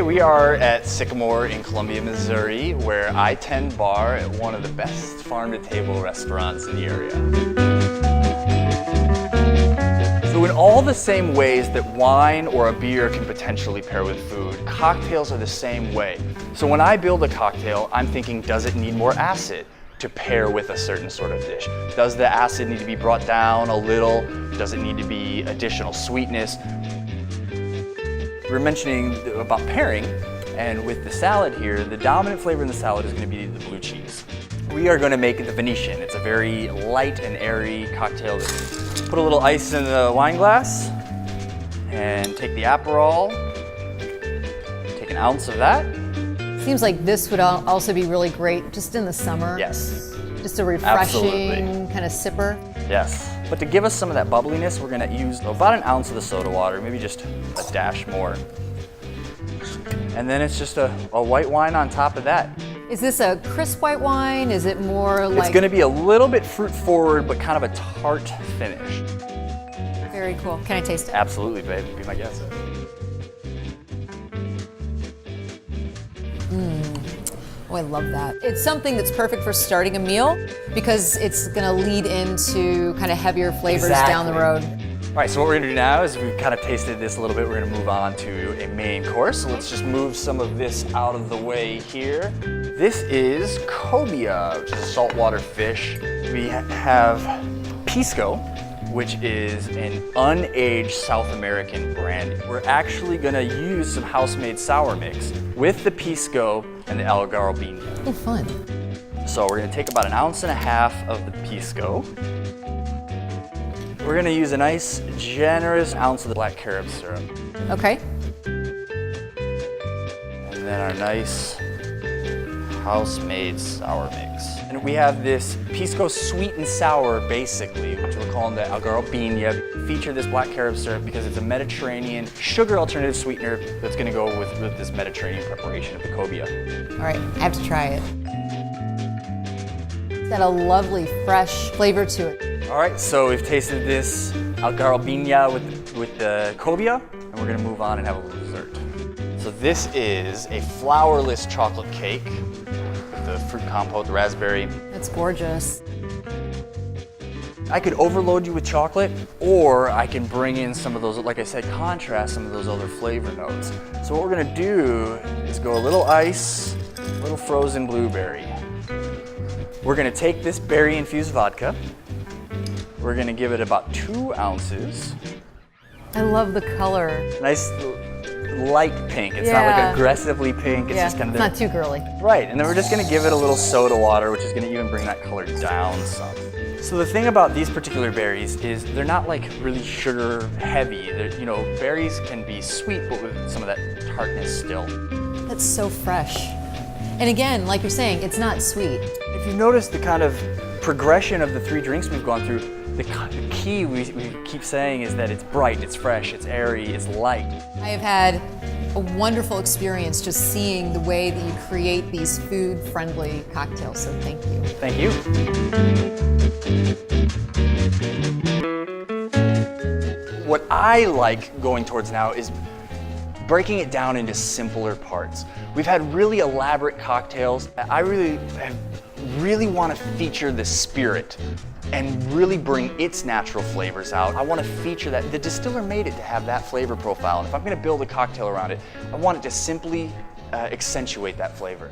we are at Sycamore in Columbia, Missouri, where I tend bar at one of the best farm-to-table restaurants in the area. So in all the same ways that wine or a beer can potentially pair with food, cocktails are the same way. So when I build a cocktail, I'm thinking, does it need more acid to pair with a certain sort of dish? Does the acid need to be brought down a little? Does it need to be additional sweetness? We were mentioning about pairing, and with the salad here, the dominant flavor in the salad is going to be the blue cheese. We are going to make the Venetian. It's a very light and airy cocktail. Put a little ice in the wine glass, and take the Aperol, take an ounce of that. Seems like this would also be really great just in the summer. Yes. Just a refreshing kind of sipper. Yes. But to give us some of that bubbliness, we're gonna use about an ounce of the soda water, maybe just a dash more. And then it's just a white wine on top of that. Is this a crisp white wine? Is it more like... It's gonna be a little bit fruit forward, but kind of a tart finish. Very cool. Can I taste it? Absolutely, babe. Be my guest. Oh, I love that. It's something that's perfect for starting a meal because it's gonna lead into kind of heavier flavors down the road. All right, so what we're gonna do now is we've kind of tasted this a little bit. We're gonna move on to a main course. So let's just move some of this out of the way here. This is cobia, which is a saltwater fish. We have pisco, which is an unaged South American brandy. We're actually gonna use some house-made sour mix with the pisco and the algarrobina. Oh, fun. So we're gonna take about an ounce and a half of the pisco. We're gonna use a nice, generous ounce of the black carob syrup. Okay. And then our nice house-made sour mix. And we have this pisco sweet and sour, basically, which we're calling the algarrobina. Feature this black carob syrup because it's a Mediterranean sugar alternative sweetener that's gonna go with this Mediterranean preparation of the cobia. All right, I have to try it. It's got a lovely, fresh flavor to it. All right, so we've tasted this algarrobina with the cobia, and we're gonna move on and have a little dessert. So this is a flourless chocolate cake with the fruit compote, the raspberry. It's gorgeous. I could overload you with chocolate, or I can bring in some of those, like I said, contrast some of those other flavor notes. So what we're gonna do is go a little ice, a little frozen blueberry. We're gonna take this berry-infused vodka. We're gonna give it about 2 ounces. I love the color. Nice light pink. It's not like aggressively pink. It's just kind of not too girly. Right, and then we're just gonna give it a little soda water, which is gonna even bring that color down some. So the thing about these particular berries is they're not like really sugar heavy. You know, berries can be sweet, but with some of that tartness still. That's so fresh. And again, like you're saying, it's not sweet. If you notice the kind of progression of the 3 drinks we've gone through, the key we keep saying is that it's bright, it's fresh, it's airy, it's light. I have had a wonderful experience just seeing the way that you create these food-friendly cocktails, so thank you. Thank you. What I like going towards now is breaking it down into simpler parts. We've had really elaborate cocktails. I really want to feature the spirit and really bring its natural flavors out. I want to feature that. The distiller made it to have that flavor profile, and if I'm going to build a cocktail around it, I want it to simply accentuate that flavor.